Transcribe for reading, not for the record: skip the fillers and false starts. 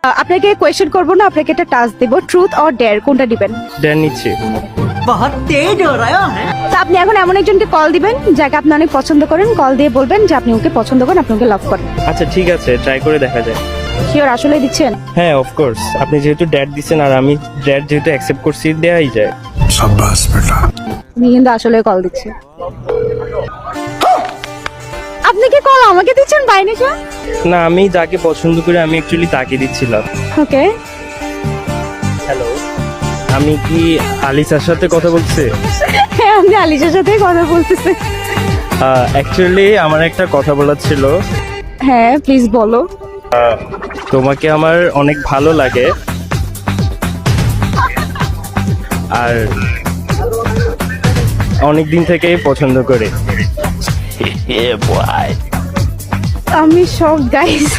আপনাকে কোয়েশ্চেন করবো না, আপনাকে একটা টাস্ক দেবো, ট্রুথ অর ডেয়ার, কোনটা দিবেন? ড্যান নিচ্ছি। बहुत तेज हो रहा है। তো আপনি এখন এমন একজনকে কল দিবেন যাকে আপনি অনেক পছন্দ করেন, কল দিয়ে বলবেন যে আপনি ওকে পছন্দ করেন, আপনি ওকে লাভ করেন। আচ্ছা ঠিক আছে, ট্রাই করে দেখা যায়। শিওর আসলে দিচ্ছেন? হ্যাঁ অফকোর্স, আপনি যেহেতু ড্যাড দিচ্ছেন আর আমি ড্যাড যেহেতু অ্যাকসেপ্ট করছি, দেওয়াই যায়। शाबाश बेटा। আমি কিন্তু আসলে কল দিচ্ছি। আপনি কি কল আমাকে দিচ্ছেন বাইরে? না, আমি যাকে পছন্দ করি আমি অ্যাকচুয়ালি তাকে দিচ্ছিলাম। ওকে। হ্যালো, আমি কি আলিসার সাথে কথা বলছি? হ্যাঁ, আমি আলিশার সাথে কথা বলতেছি। অ্যাকচুয়ালি আমার একটা কথা বলার ছিল। হ্যাঁ প্লিজ বলো। তোমাকে আমার অনেক ভালো লাগে, আর অনেক দিন থেকেই পছন্দ করি। আমি সব গাইস